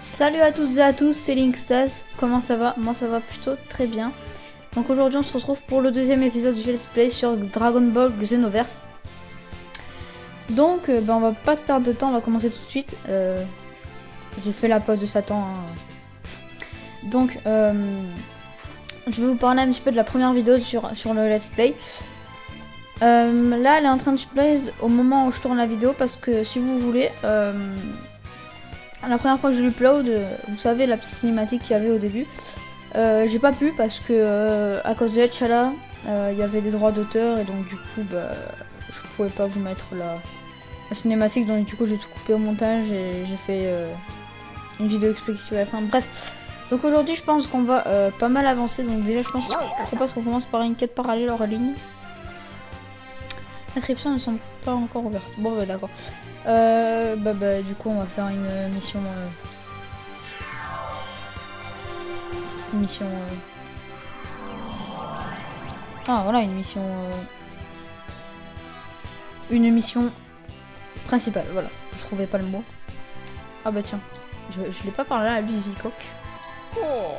Salut à toutes et à tous, c'est Link16. Comment ça va? Moi ça va plutôt très bien. Donc aujourd'hui on se retrouve pour le deuxième épisode du Let's Play sur Dragon Ball Xenoverse. Donc on va pas perdre de temps, on va commencer tout de suite. J'ai fait la pause de Satan. Donc je vais vous parler un petit peu de la première vidéo sur le Let's Play. Là elle est en train de play au moment où je tourne la vidéo parce que si vous voulez... la première fois que je l'upload, vous savez la petite cinématique qu'il y avait au début, j'ai pas pu parce que à cause de Etchala, il y avait des droits d'auteur et donc du coup je pouvais pas vous mettre la cinématique, donc du coup j'ai tout coupé au montage et j'ai fait une vidéo explicative à la fin. Bref, donc aujourd'hui je pense qu'on va pas mal avancer, donc déjà je propose qu'on commence par une quête parallèle hors ligne. L'inscription ne semble pas encore ouverte. Bon bah d'accord. Du coup on va faire une mission ah voilà, une mission principale, voilà, je trouvais pas le mot. Ah bah tiens, je l'ai pas parlé à lui, Zicock. Oh.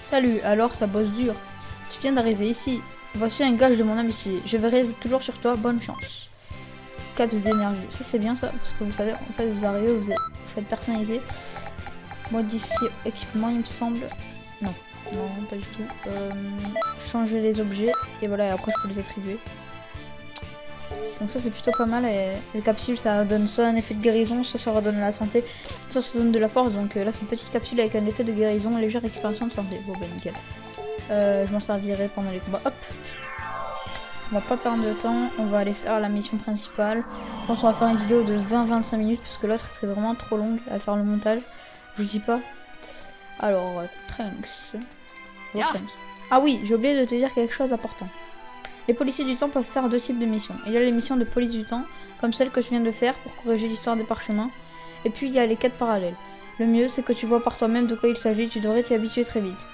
Salut, alors ça bosse dur. Tu viens d'arriver ici. Voici un gage de mon amitié. Je verrai toujours sur toi, bonne chance. Caps d'énergie, ça c'est bien ça, parce que vous savez, en fait vous arrivez, vous faites personnaliser, modifier équipement il me semble, non pas du tout, changer les objets, et voilà, et après je peux les attribuer. Donc ça c'est plutôt pas mal, et les capsules ça donne soit un effet de guérison, soit ça redonne la santé, soit ça donne de la force, donc là c'est une petite capsule avec un effet de guérison, légère récupération de santé, bon bah nickel. Je m'en servirai pendant les combats, hop. On va pas perdre de temps, on va aller faire la mission principale. Je pense qu'on va faire une vidéo de 20-25 minutes parce que l'autre serait vraiment trop longue à faire le montage. Je vous dis pas. Alors, Trunks. Ah oui, j'ai oublié de te dire quelque chose d'important. Les policiers du temps peuvent faire deux types de missions. Il y a les missions de police du temps, comme celle que je viens de faire pour corriger l'histoire des parchemins. Et puis il y a les quêtes parallèles. Le mieux, c'est que tu vois par toi-même de quoi il s'agit, tu devrais t'y habituer très vite.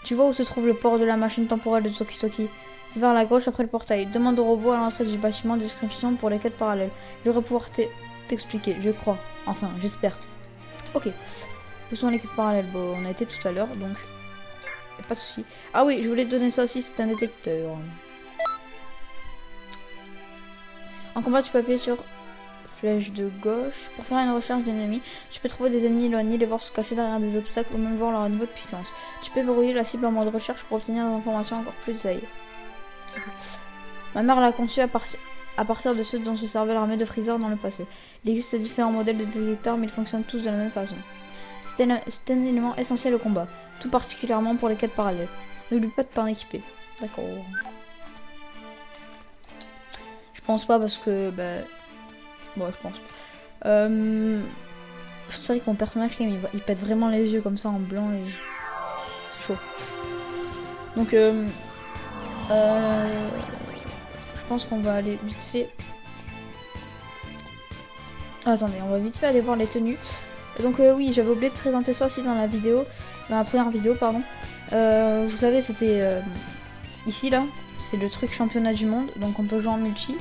Tu vois où se trouve le port de la machine temporelle de Toki Toki? C'est vers la gauche après le portail. Demande au robot à l'entrée du bâtiment description pour les quêtes parallèles. Je devrais pouvoir t'expliquer, je crois. Enfin, j'espère. Ok. Où sont les quêtes parallèles? Bon, on a été tout à l'heure, donc... Y'a pas de soucis. Ah oui, je voulais te donner ça aussi, c'est un détecteur. En combat, tu peux appuyer sur flèche de gauche. Pour faire une recherche d'ennemis, tu peux trouver des ennemis éloignés, les voir se cacher derrière des obstacles ou même voir leur niveau de puissance. Tu peux verrouiller la cible en mode recherche pour obtenir des informations encore plus détaillées. Ma mère l'a conçu à partir de ceux dont se servait l'armée de Freezer dans le passé. Il existe différents modèles de détecteurs, mais ils fonctionnent tous de la même façon. C'est un élément essentiel au combat, tout particulièrement pour les quêtes parallèles. N'oublie pas de t'en équiper. D'accord. Je pense pas parce que... Bon, je pense pas. C'est vrai que mon personnage, il pète vraiment les yeux comme ça en blanc et... C'est chaud. Donc, je pense qu'on va aller vite fait... Attendez, on va vite fait aller voir les tenues. Donc oui, j'avais oublié de présenter ça aussi dans la vidéo, dans la première vidéo, pardon. Vous savez, c'était ici là, c'est le truc championnat du monde, donc on peut jouer en multi,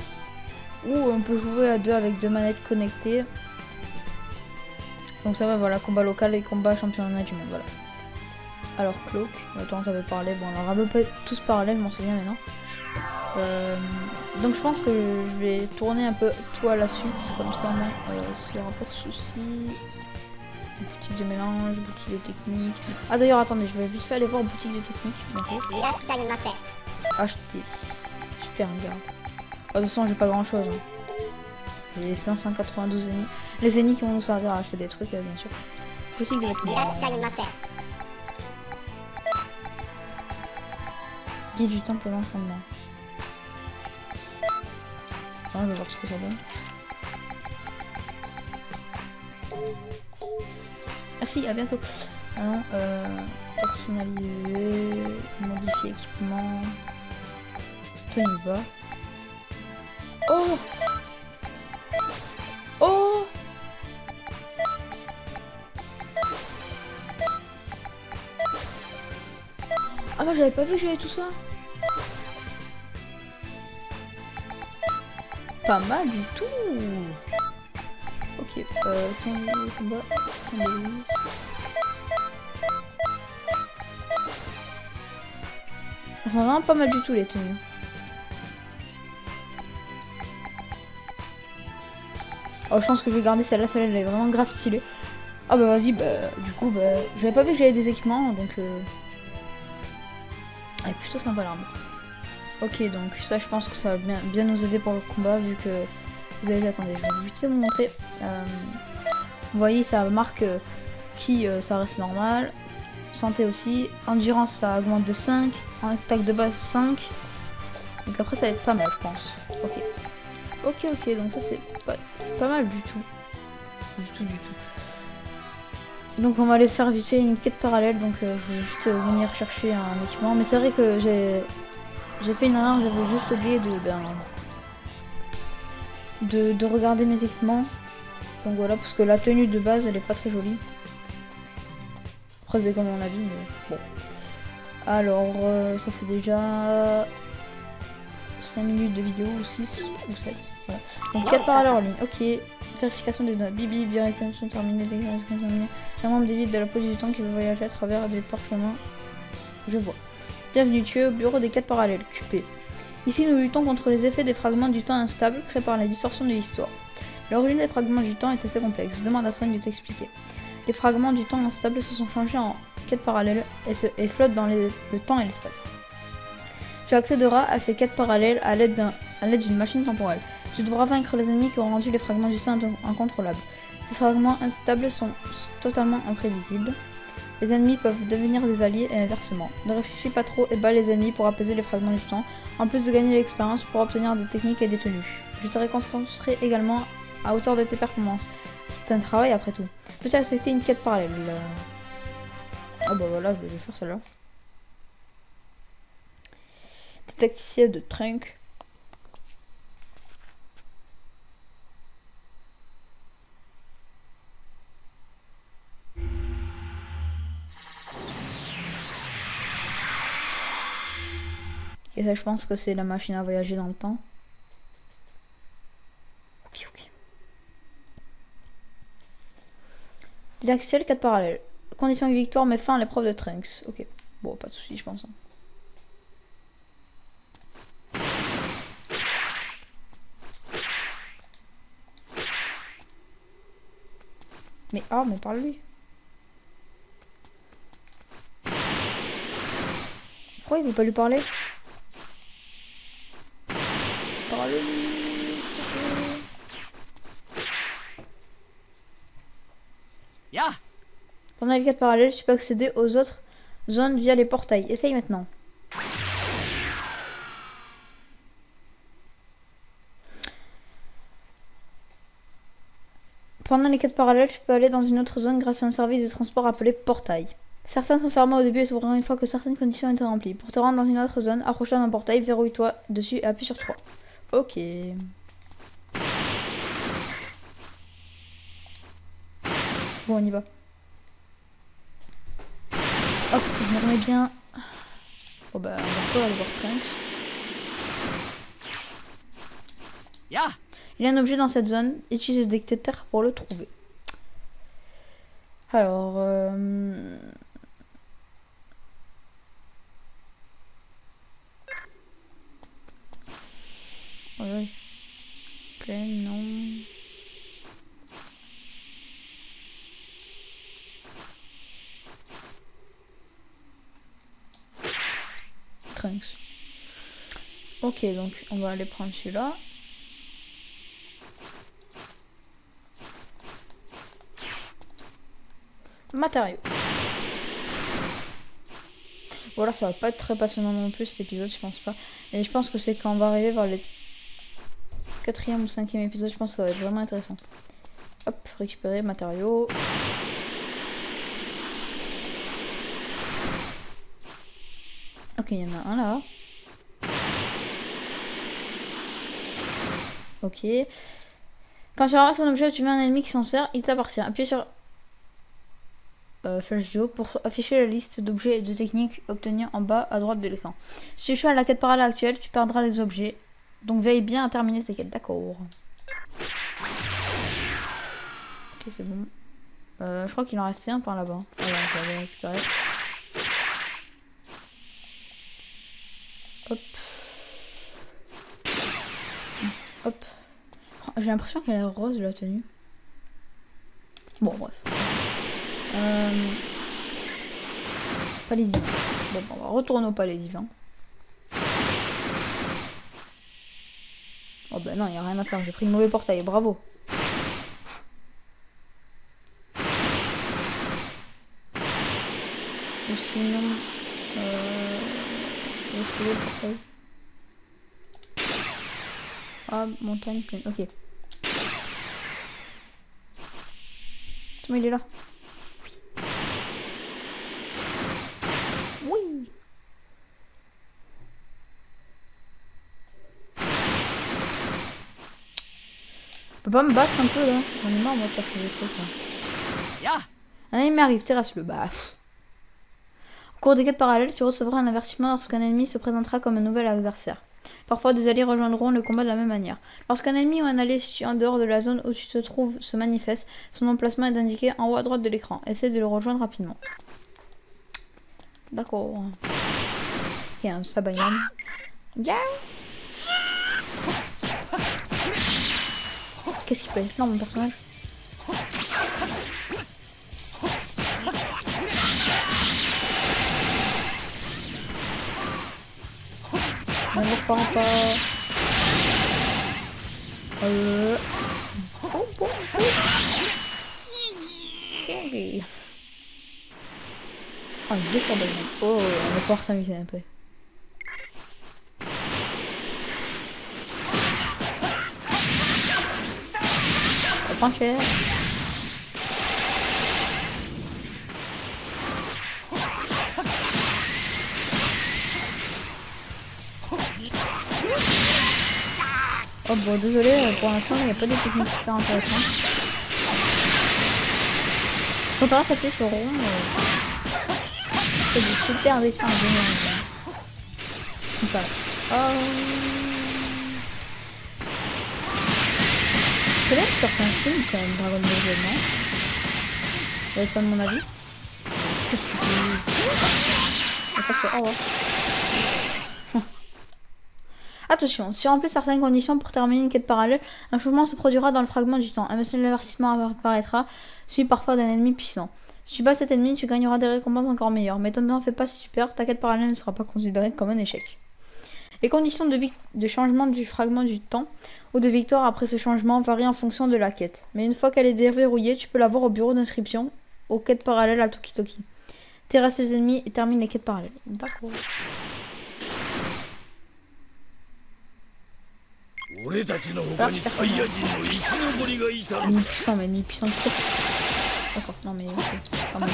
ou on peut jouer à deux avec deux manettes connectées. Donc ça va, voilà, combat local et combat championnat du monde, voilà. Alors Cloak, attends, j'avais parlé, bon alors à peu près tous parallèles, je m'en souviens maintenant. Donc je pense que je vais tourner un peu tout à la suite, comme ça s'il n'y aura pas de soucis. Boutique de mélange, boutique de technique. Ah d'ailleurs attendez, je vais vite fait aller voir boutique de technique. Acheter. Super bien. De toute façon j'ai pas grand chose. Hein. J'ai 592 ennemis. Les ennemis qui vont nous servir à acheter des trucs bien sûr. Boutique de technique. Guide du temple d'entraînement. Ah, je vais voir ce que ça donne. Merci, à bientôt. Alors, personnaliser, modifier équipement. Tenue bas. Oh! Oh! Ah, moi j'avais pas vu que j'avais tout ça. Pas mal du tout. Ok. Ok, combat, elles sont vraiment pas mal du tout les tenues. Oh, je pense que je vais garder celle-là, celle-là elle est vraiment grave stylée. Ah bah vas-y, bah du coup, bah j'avais pas vu que j'avais des équipements, donc elle est plutôt sympa l'arme. Ok, donc ça je pense que ça va bien nous aider pour le combat vu que vous avez vu, attendez, je vais vite fait vous montrer. Vous voyez, ça marque qui ça reste normal. Santé aussi. Endurance ça augmente de 5. En attaque de base 5. Donc après ça va être pas mal je pense. Ok. Ok, donc ça c'est pas mal du tout. Du tout. Donc on va aller faire vite fait une quête parallèle. Donc je vais juste venir chercher un équipement. Mais c'est vrai que j'ai fait une erreur, j'avais juste oublié de regarder mes équipements. Donc voilà, parce que la tenue de base elle est pas très jolie. Après c'est comme on a dit, mais bon. Alors ça fait déjà 5 minutes de vidéo, ou 6 ou 7. Voilà. Donc 4 parallèles en ligne, ok. Vérification des notes, bibi, vérification terminée, vérification terminée. J'ai un membre d'évite de la pause du temps qui veut voyager à travers des parchemins. Je vois. Bienvenue, tu es au bureau des 4 parallèles, QP. Ici nous luttons contre les effets des fragments du temps instables créés par les distorsions de l'histoire. L'origine des fragments du temps est assez complexe, demande à Trent de t'expliquer. Les fragments du temps instables se sont changés en quêtes parallèles et flottent dans le temps et l'espace. Tu accéderas à ces quêtes parallèles à l'aide d'une machine temporelle. Tu devras vaincre les ennemis qui ont rendu les fragments du temps incontrôlables. Ces fragments instables sont totalement imprévisibles. Les ennemis peuvent devenir des alliés et inversement. Ne réfléchis pas trop et bats les ennemis pour apaiser les fragments du temps, en plus de gagner l'expérience pour obtenir des techniques et des tenues. Je te récompenserai également à hauteur de tes performances. C'est un travail après tout. Peux-tu accepter une quête parallèle? Ah bah voilà, je vais faire celle-là. Tacticien de Trunk. Et ça, je pense que c'est la machine à voyager dans le temps. Ok. Didacticiel 4 parallèles. Condition de victoire met fin à l'épreuve de Trunks. Ok. Bon, pas de soucis, je pense. Mais mais parle-lui. Pourquoi il veut pas lui parler? Parle-lui, s'il te plaît. Yeah. Pendant les 4 parallèles, tu peux accéder aux autres zones via les portails. Essaye maintenant. Pendant les 4 parallèles, tu peux aller dans une autre zone grâce à un service de transport appelé portail. Certains sont fermés au début et s'ouvriront une fois que certaines conditions ont été remplies. Pour te rendre dans une autre zone, approche-toi d'un portail, verrouille-toi dessus et appuie sur 3. Ok. Bon, on y va. Hop, je me remets bien. Bon bah, on va encore aller voir Trunks. Yeah. Il y a un objet dans cette zone, utilise le détecteur pour le trouver. Alors... Ouais. Pleine, non. Trunks. Ok, donc on va aller prendre celui-là. Matériaux. Voilà, ça va pas être très passionnant non plus cet épisode, je pense pas. Et je pense que c'est quand on va arriver vers le 4e ou 5e épisode, je pense que ça va être vraiment intéressant. Hop, récupérer matériaux. Ok, il y en a un là. Ok. Quand tu ramasses un objet ou tu mets un ennemi qui s'en sert, il t'appartient. Appuyez sur Flash Duo pour afficher la liste d'objets et de techniques obtenus en bas à droite de l'écran. Si tu échoues à la quête parallèle actuelle, tu perdras des objets. Donc veille bien à terminer tes quêtes, d'accord. Ok, c'est bon. Je crois qu'il en restait un par là-bas. Voilà, je vais aller récupérer. Hop. Hop. J'ai l'impression qu'elle est rose la tenue. Bon, bref. Palais divin. Bon, on va retourner au palais divin. Oh ben non, il n'y a rien à faire. J'ai pris le mauvais portail. Bravo. Ou sinon... où est-ce qu'il est le portail? Ah, montagne pleine. Ok. Comment il est là? Oui. On peut pas me battre un peu là? On est marre moi de chercher des trucs là. Un ennemi arrive, terrasse-le. Bah. Au cours des quêtes parallèles, tu recevras un avertissement lorsqu'un ennemi se présentera comme un nouvel adversaire. Parfois, des alliés rejoindront le combat de la même manière. Lorsqu'un ennemi ou un allié situé en dehors de la zone où tu te trouves se manifeste, son emplacement est indiqué en haut à droite de l'écran. Essaie de le rejoindre rapidement. D'accord. Ok, un Sabayan. Yeah. Qu'est-ce qu'il peut être là, mon personnage? Ne me repars pas. Oh, bon. Okay. Ah, deux Sabayans. Oh, on va pouvoir s'amuser un peu. Pas cher. Oh bon, désolé, pour l'instant il n'y a pas de techniques super intéressantes. Quand on va s'appuyer sur rond, c'est du super défi en général. Voilà. C'est bien que certains films quand même, Dragon Ball Z, non? Vous n'avez pas de mon avis? Qu'est-ce que tu fais? Oh ouais. Attention, si on remplit certaines conditions pour terminer une quête parallèle, un changement se produira dans le fragment du temps. Un message d'avertissement apparaîtra, suivi parfois d'un ennemi puissant. Si tu bats cet ennemi, tu gagneras des récompenses encore meilleures. Mais ton ne fais pas si super, ta quête parallèle ne sera pas considérée comme un échec. Les conditions de changement du fragment du temps ou de victoire après ce changement varient en fonction de la quête. Mais une fois qu'elle est déverrouillée, tu peux la voir au bureau d'inscription aux quêtes parallèles à Tokitoki. Terrasse les ennemis et termine les quêtes parallèles. D'accord. Ennemi puissant, mais ennemi puissant de trop. D'accord, non mais ok, pas mal de...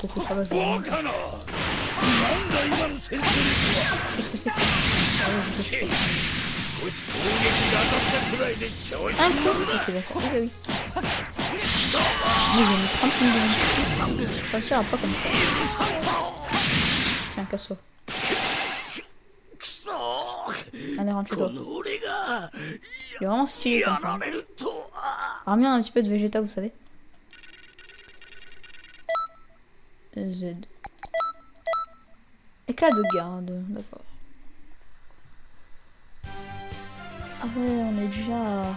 Ok, ça va, je vais... Qu'est-ce que c'est que ça? Un coup. Ok, d'accord, oui, oui. Mais j'ai mis 30 minutes. Ça tire pas comme ça. Tiens, casse-toi. Allez, rentre chez toi. Il est vraiment stylé comme ça. Ramener un petit peu de Vegeta, vous savez. Z. Éclat de garde, d'accord. Ah ouais, on est déjà à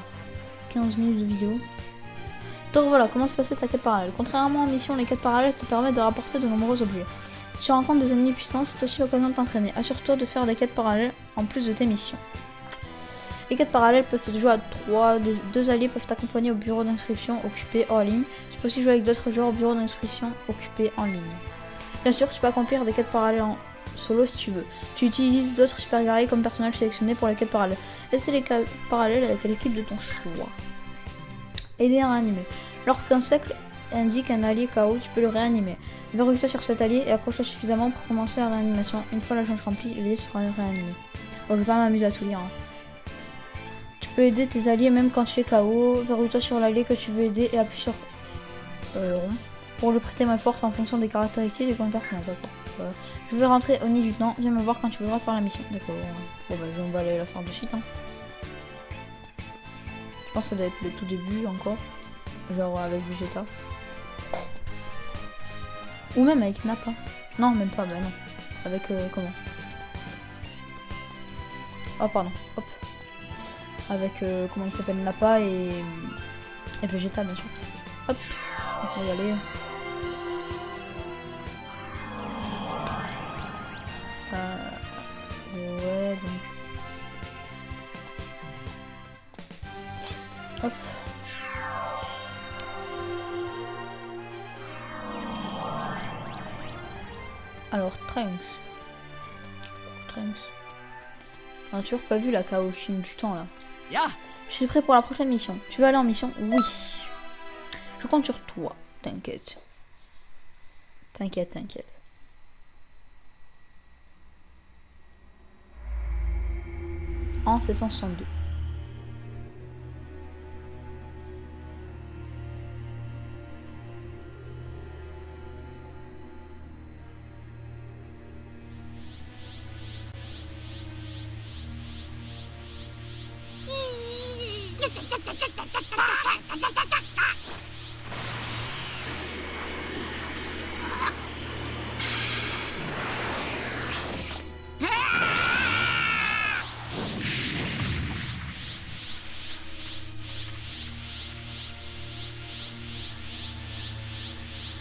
15 minutes de vidéo. Donc voilà, comment se passait ta quête parallèle. Contrairement aux missions, les quêtes parallèles te permettent de rapporter de nombreux objets. Si tu rencontres des ennemis puissants, c'est aussi l'occasion de t'entraîner. Assure-toi de faire des quêtes parallèles en plus de tes missions. Les quêtes parallèles peuvent se jouer à 3. Deux alliés peuvent t'accompagner au bureau d'inscription occupé hors ligne. Tu peux aussi jouer avec d'autres joueurs au bureau d'inscription occupé en ligne. Bien sûr, tu peux accomplir des quêtes parallèles en solo si tu veux. Tu utilises d'autres super guerriers comme personnage sélectionné pour les quêtes parallèles. Laissez les quêtes parallèles avec l'équipe de ton choix. Aider à réanimer. Lorsqu'un cercle indique un allié KO, tu peux le réanimer. Verrouille-toi sur cet allié et accroche-toi suffisamment pour commencer la réanimation. Une fois la jauge remplie, l'allié sera réanimé. Bon, je vais pas m'amuser à tout lire. Hein. Tu peux aider tes alliés même quand tu es KO. Verrouille-toi sur l'allié que tu veux aider et appuie sur rond pour le prêter main forte en fonction des caractéristiques de ton personnage. Voilà. Je vais rentrer au nid du temps. Viens me voir quand tu voudras faire la mission. D'accord. Bon, bah, on va aller la faire de suite. Hein. Je pense que ça doit être le tout début encore. Genre avec Vegeta. Ou même avec Nappa. Non, même pas, bah non. Avec comment? Oh pardon, hop. Avec comment il s'appelle, Nappa et Vegeta bien sûr. Hop, on va y aller. Ouais, donc. Hop. Alors, Trunks. On a toujours pas vu la Kaoshin du temps là. Je suis prêt pour la prochaine mission. Tu veux aller en mission? Oui. Je compte sur toi. T'inquiète. T'inquiète. En 762.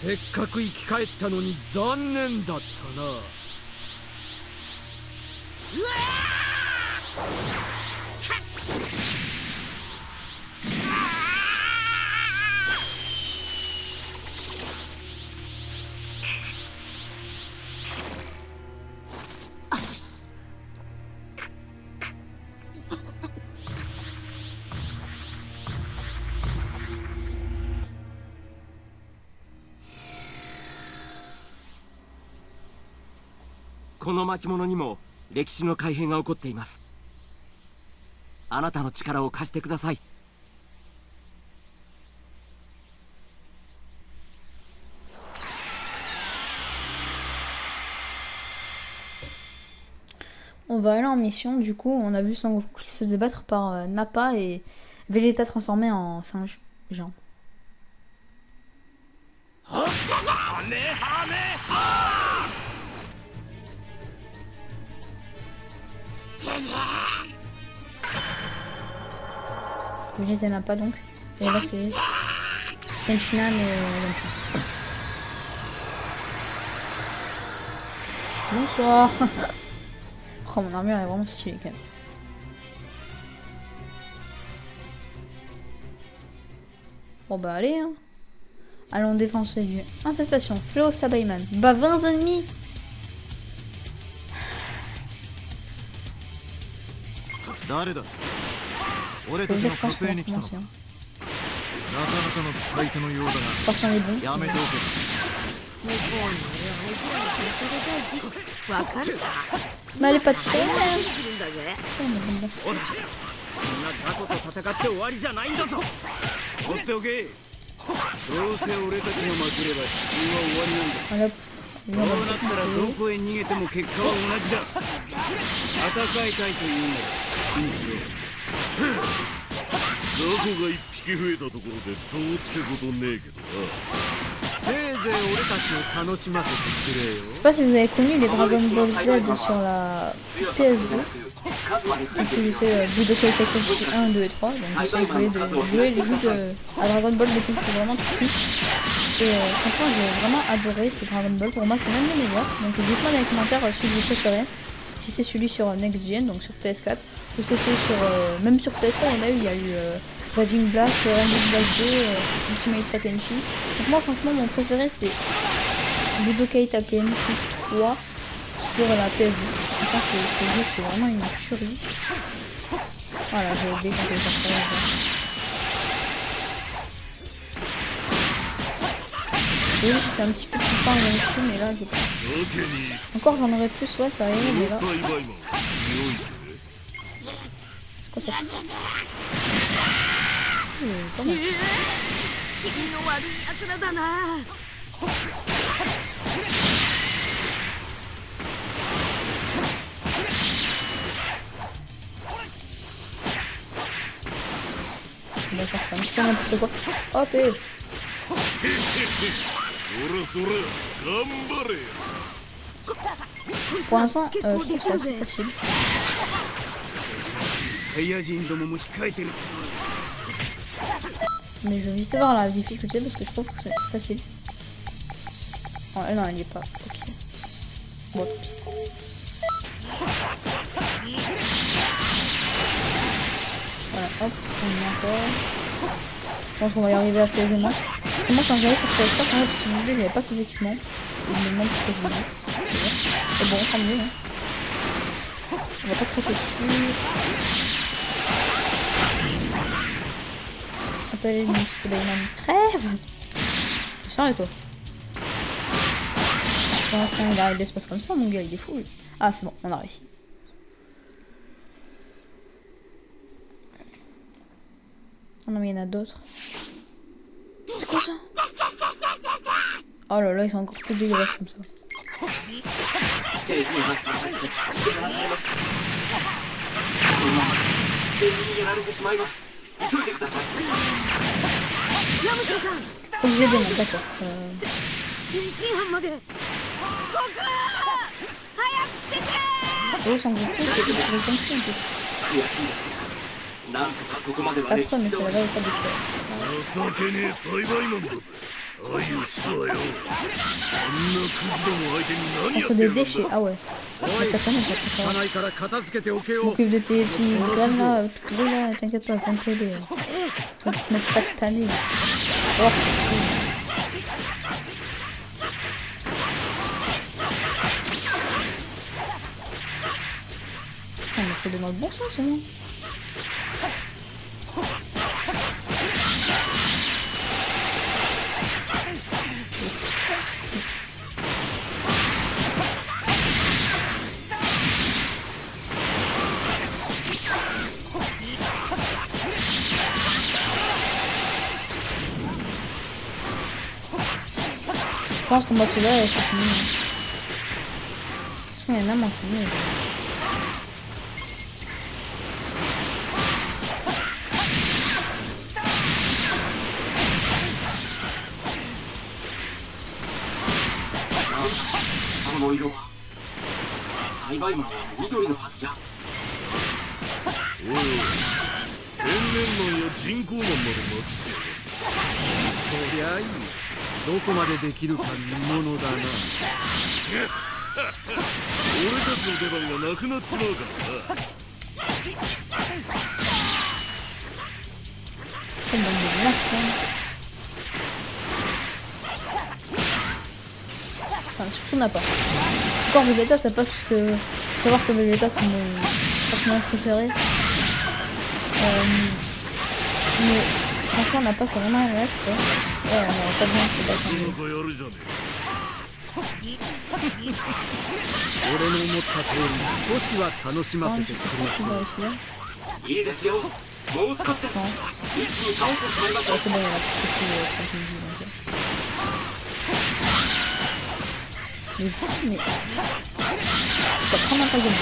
せっかく生き返ったのに残念だったな。この巻物にも歴史の改変が起こっています。あなたの力を貸してください。On va aller en mission, du coup, on a vu Son Goku qui se faisait battre par Nappa et Vegeta transformé en singe géant. Vegeta n'a pas donc. Et là c'est Tenchinan et Yamcha. Bonsoir. Oh, mon armure est vraiment stylée quand même. Bon bah allez hein. Allons défoncer lui. Infestation, Fléau Sabaiman. Bah 20 ennemis. Personne n'est bon. Mais elle est pas toute seule. Je sais pas si vous avez connu les Dragon Ball Z sur la PS2. Donc je sais Budokai Tenkaichi 1, 2 et 3. Donc j'ai joué les jeux à Dragon Ball depuis que je suis vraiment tout petit. Et franchement j'ai vraiment adoré ce Dragon Ball. Pour moi c'est même le meilleur. Donc dites-moi dans les commentaires celui que vous préférez. Si c'est celui sur Next Gen, donc sur PS4. Ou si c'est sur... même sur PS4 il y a eu Raging Blast, Raging Blast 2, Ultimate Takenshi. Donc moi franchement mon préféré c'est Budokai Takenshi 3 sur la PS2. Je pense que ce jeu c'est vraiment une tuerie. Voilà, j'ai oublié quand je vais faire ça. Oui, c'est un petit peu plus fort dans le film, mais là j'ai pas. Encore j'en aurais plus, ouais ça arrive, mais là. Quoi ça fait? Pas mal. On va faire ça, mais c'est n'importe quoi. Hop et... Pour l'instant, je trouve que c'est assez facile. Mais je vais essayer de voir la difficulté parce que je trouve que c'est facile. Oh, non, elle n'y est pas. Ok. Bon, tant pis. Voilà, hop, on y est encore. Je pense qu'on va y arriver assez aisément. Parce que moi, quand j'avais sur PS4, en fait, si vous voulez, j'avais pas ces équipements. Et je me demande ce que je dis. C'est bon, tant mieux. Hein. On va pas cracher dessus. Appelez une trêve. Sérieux toi. Pour l'instant il arrive l'espace comme ça, mon gars il est fou. Ah c'est bon, on a réussi. Oh non mais il y en a d'autres. C'est quoi ça? Oh là là, ils sont encore plus dégueulasses comme ça. Faut que je les démonte, d'accord. Oh, son gros coup, c'est comme ça en plus. C'est affreux, mais c'est la véritable histoire. Contre des déchets, ah ouais. M'occupe de tes petits graines là, tout cool là, t'inquiète pas, je vais t'aider. Je vais te mettre pas de tanner. Oh, on me fait de dans le bon sens, non? Je pense qu'on va se là et c'est fini. Je pense qu'il y en a moins, c'est mieux. Surtout n'a pas. Encore Vegeta ça passe parce que faut savoir que Vegeta c'est mon personnage préféré. Mais franchement on n'a pas, c'est vraiment un reste. Ouais, on n'aurait pas besoin de se battre. Mais ça prend ma page de bon.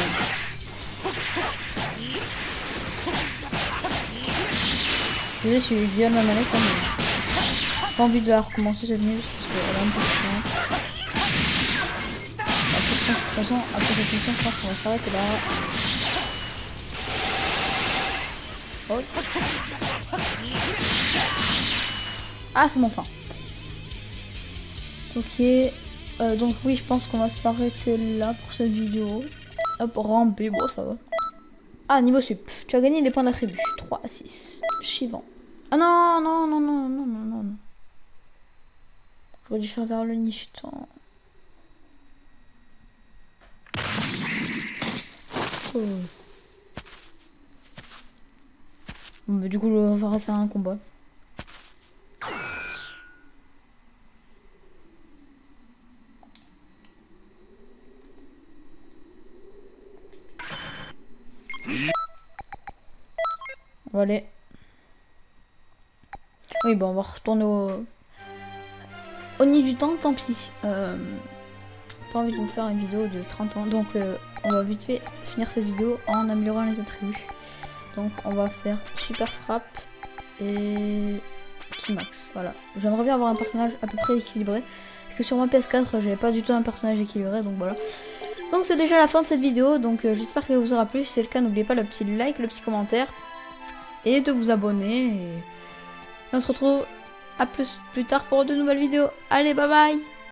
Désolé si je viens de ma manette, mais j'ai pas envie de la recommencer cette nuit parce qu'elle est un peu chiante. Après, de toute façon, après cette mission, je pense qu'on va s'arrêter là. Oh. Ah, c'est mon fin. Ok. Donc oui, je pense qu'on va s'arrêter là pour cette vidéo. Hop, ramper, bon ça va. Ah, niveau sup, tu as gagné les points d'attribut. 3 à 6. Suivant. Ah non, non, non, non, non, non, non. J'aurais dû faire vers le Nishtan. Oh. Bon, bah, du coup, on va refaire un combat. On va aller. Oui, bon, on va retourner au nid du temps, tant pis. Pas envie de vous faire une vidéo de 30 ans, donc on va vite fait finir cette vidéo en améliorant les attributs. Donc on va faire super frappe, et Max. Voilà. J'aimerais bien avoir un personnage à peu près équilibré. Parce que sur ma PS4, j'avais pas du tout un personnage équilibré, donc voilà. Donc c'est déjà la fin de cette vidéo, donc j'espère qu'elle vous aura plu. Si c'est le cas, n'oubliez pas le petit like, le petit commentaire et de vous abonner. Et on se retrouve à plus tard pour de nouvelles vidéos. Allez, bye bye!